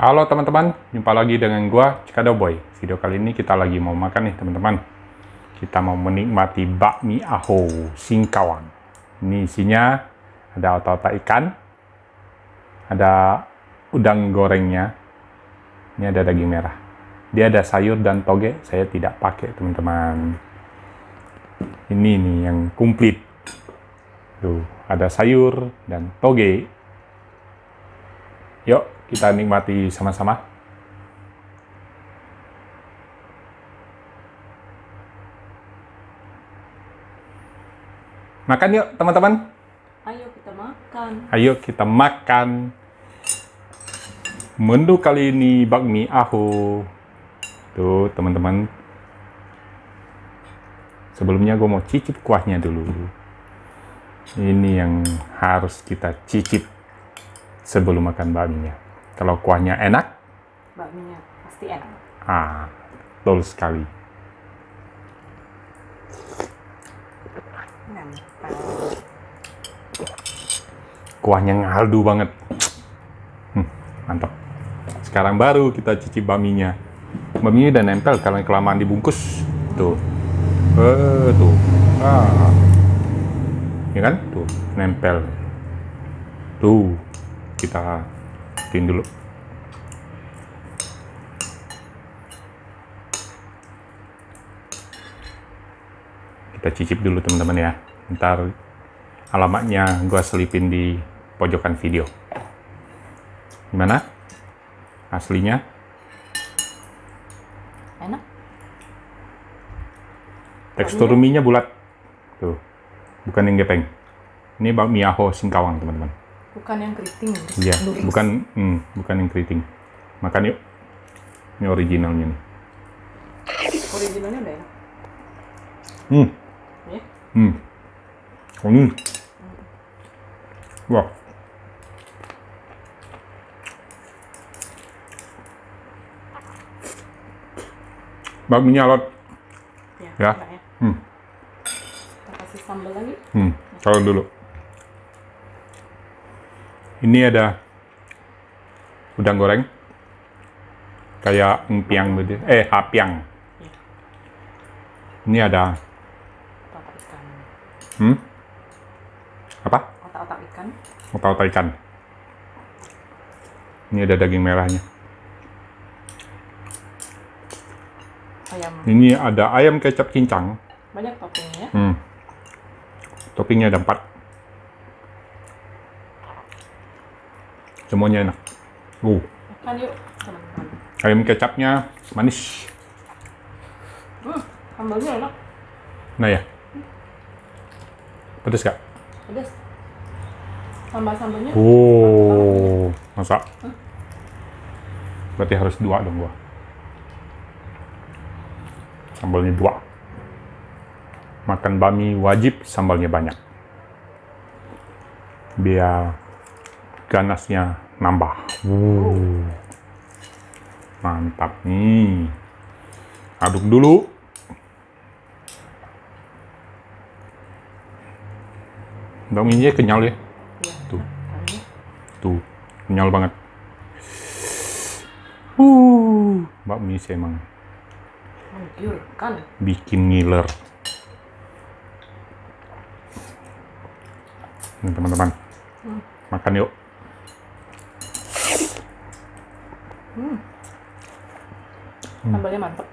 Halo teman-teman, jumpa lagi dengan gua Cikadoboy. Video kali ini kita lagi mau makan nih teman-teman. Kita mau menikmati bakmi Aho Singkawang. Ini isinya ada otak-otak ikan, ada udang gorengnya, ini ada daging merah. Dia ada sayur dan toge, saya tidak pakai teman-teman. Ini nih yang komplit. Tuh, ada sayur dan toge. Yuk, kita nikmati sama-sama. Makan yuk, teman-teman. Ayo kita makan. Ayo kita makan. Menu kali ini bakmi Aho. Tuh, teman-teman. Sebelumnya gue mau cicip kuahnya dulu. Ini yang harus kita cicip sebelum makan bakminya. Kalau kuahnya enak, Bakminya pasti enak. betul sekali. Nempel. Kuahnya ngaldu banget. Mantap. Sekarang baru kita cicip bakminya. Bakminya udah nempel kalau kelamaan dibungkus. Tuh. Tuh. Ya kan? Tuh, nempel. Tuh. Kita bikin dulu. Kita cicip dulu teman-teman ya. Ntar alamatnya gua selipin di pojokan video. Gimana? Aslinya? Enak. Tekstur mie-nya bulat. Tuh. Bukan yang gepeng. Ini bakmi Aho Singkawang teman-teman. Bukan yang keriting. Iya, lurus. bukan yang keriting. Makan yuk. Ini originalnya nih. Originalnya udah enak. Ya? Wah. Bakminya alot. Ya. Enak ya. Kita kasih sambal lagi. Kalau dulu. Ini ada udang goreng. Kayak empiang begitu. Hapiang. Ya. Ini ada Otak ikan. apa? Otak ikan. Otak-otak ikan. Ini ada daging merahnya. Ayam. Ini ada ayam kecap cincang. Banyak toppingnya. Toppingnya ada 4. Semuanya enak. Makan yuk teman-teman. Ayam kecapnya manis. Sambalnya enak. Nah ya. Pedas gak? Pedas. Sambal-sambalnya. Masa? Berarti harus 2 dong gua. Sambalnya 2. Makan bakmi wajib sambalnya banyak. Biar ganasnya nambah. Mantap nih. Aduk dulu. Bakminya kenyal ya. Ya. Tuh. Makannya. Tuh, kenyal banget. Bakmi sih emang Menggiurkan. bikin ngiler. Nih teman-teman, makan yuk. Sambalnya mantap.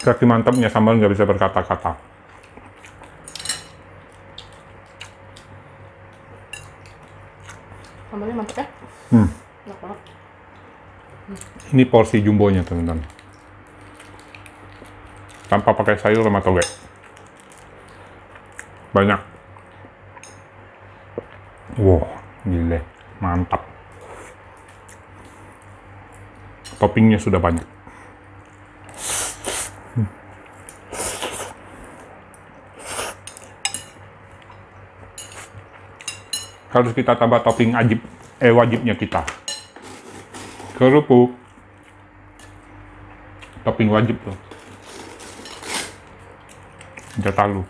Kaki mantapnya sambal nggak bisa berkata-kata. Sambalnya mantap ya. Enak banget. Ini porsi jumbonya teman-teman. Tanpa pakai sayur sama toge. Banyak. Wow, gile, mantap. Toppingnya sudah banyak. Harus kita tambah topping wajibnya kita. Kerupuk. Topping wajib tuh. jatah lu.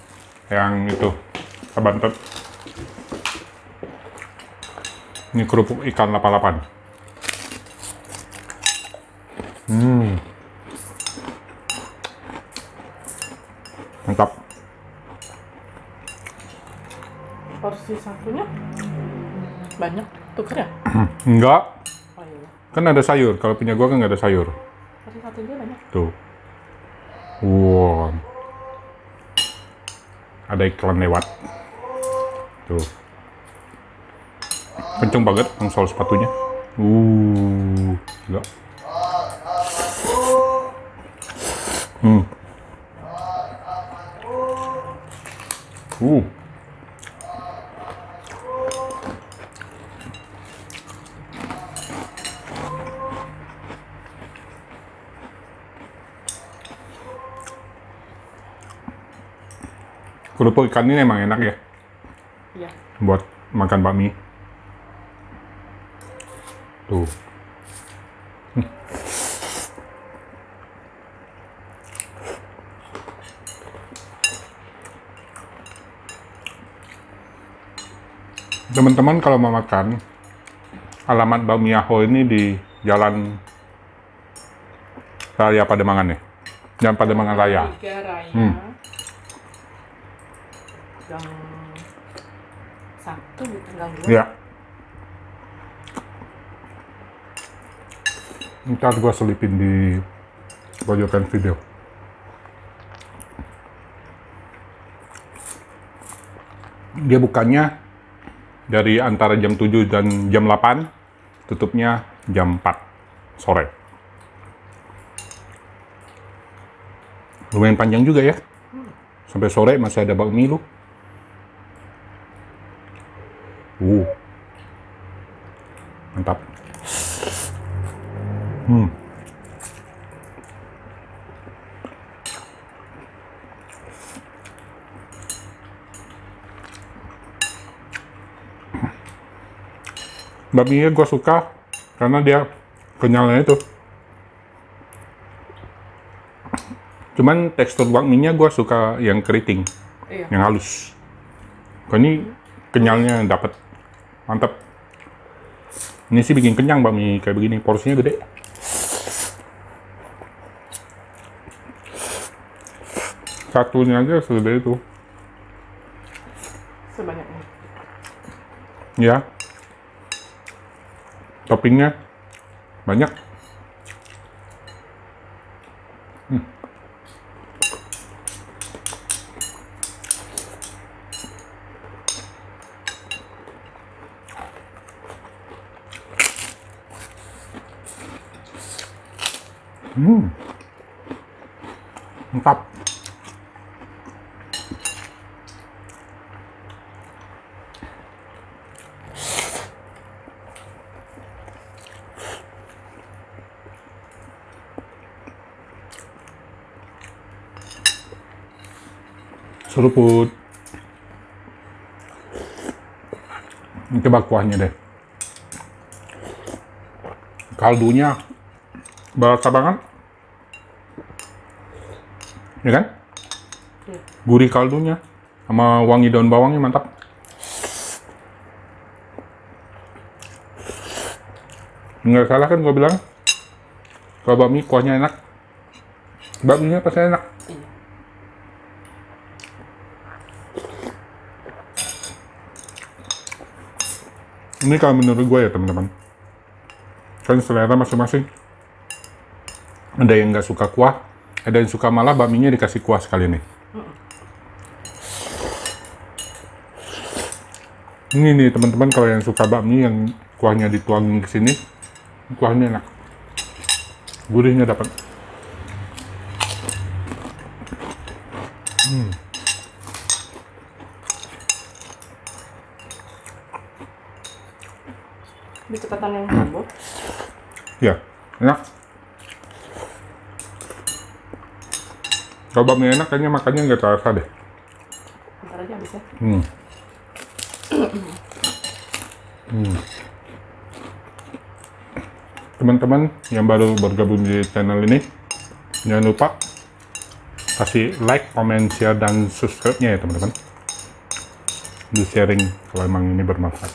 Yang itu, Bantet. Ini kerupuk ikan 88. Mantap. Porsi satunya banyak. Tuker ya? Enggak, Oh iya. kan ada sayur. Kalau punya gua kan nggak ada sayur. Porsi satunya banyak. Tuh. Wow. Ada iklan lewat. Tuh. Kenceng banget sol sepatunya. Gila. Hmm. Uh. Kerupuk ikan ini emang enak ya Iya. buat makan bakmi. Tuh. Teman-teman kalau mau makan, alamat Bakmi Aho ini di Jalan Raya Pademangan ya. Jalan Pademangan Raya. 3 Raya. Gang 1 gitu, gang 2. Ya. Ntar gua selipin di pojokan video. Dia bukannya dari antara jam 7 dan jam 8, tutupnya jam 4 sore. Lumayan panjang juga ya. Sampai sore masih ada bakmi lu. Mantap. Bakminya gue suka karena dia kenyalnya itu. Cuman tekstur bakminya gue suka yang keriting, Iya. yang halus. Kalau ini kenyalnya dapet, mantap. Ini sih bikin kenyang bakmi kayak begini, porsinya gede. Satunya aja segede itu. Sebanyak ini. Ya. Toppingnya banyak. Mantap. Seruput. Ini coba kuahnya deh. Kaldunya berasa banget. Ya kan? Iya. Gurih kaldunya sama wangi daun bawangnya mantap. Nggak salah kan gua bilang kalau bakmi kuahnya enak, bakminya pasti enak. Iya. Ini kalau menurut gue ya teman-teman, kan selera masing-masing. Ada yang nggak suka kuah, ada yang suka malah bakminya dikasih kuah sekali nih. Ini nih teman-teman, kalau yang suka bakmi yang kuahnya dituangin ke sini, kuahnya enak, gurihnya dapat. Lebih cepatan yang jumbo. Ya, enak. Kalau bakmi enak, kayaknya makannya nggak terasa deh. Bentar aja habis ya. Teman-teman yang baru bergabung di channel ini, jangan lupa Kasih like, comment, share, dan subscribe-nya ya teman-teman. Di sharing kalau emang ini bermanfaat.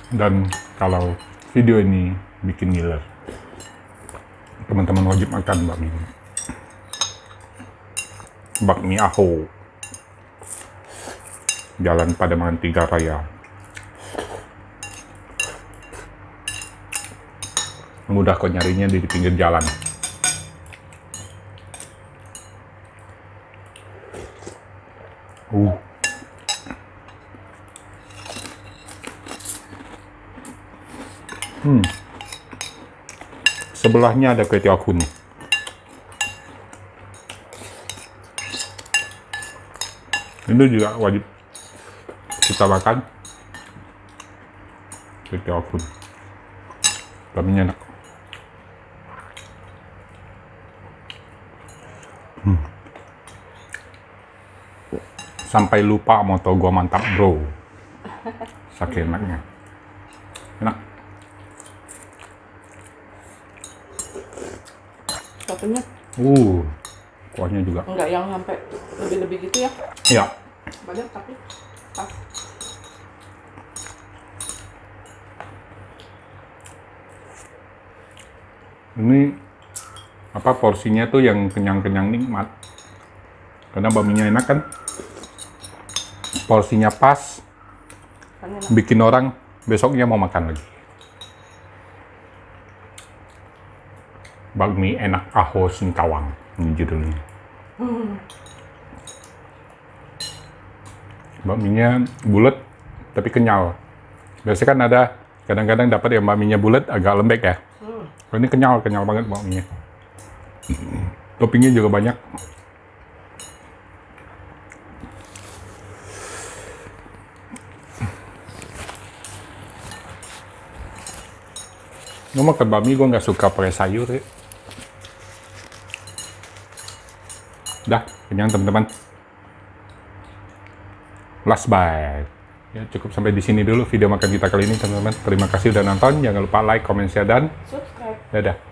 Dan kalau video ini bikin ngiler, teman-teman wajib makan bakmi. Bakmi Aho, Jalan Pademangan 3 Raya. Mudah kok nyarinya di pinggir jalan. Sebelahnya ada kue tiaw kun. Ini juga wajib kita makan. Kue tiaw kun. Bakminya enak. Sampai lupa moto gua mantap bro. Saking enaknya. Enak. Satunya Kuahnya juga. enggak yang sampai lebih-lebih gitu ya. Iya. Banyak tapi pas. Ini apa porsinya tuh yang kenyang-kenyang nikmat. Karena bakminya enak kan. Porsinya pas. Kan enak. Bikin orang besoknya mau makan lagi. Bakmi enak Aho Singkawang, ini judulnya. Bakminya bulat tapi kenyal. Biasanya kan ada kadang-kadang dapat yang bakminya bulat agak lembek ya. Oh, ini kenyal banget bakminya. Toppingnya juga banyak. Gue makan bakmi, gue nggak suka pakai sayur ya. Dah, kenyang teman-teman. Last bite. Ya, cukup sampai di sini dulu video makan kita kali ini teman-teman. Terima kasih udah nonton. Jangan lupa like, comment, share, dan Subscribe. dadah.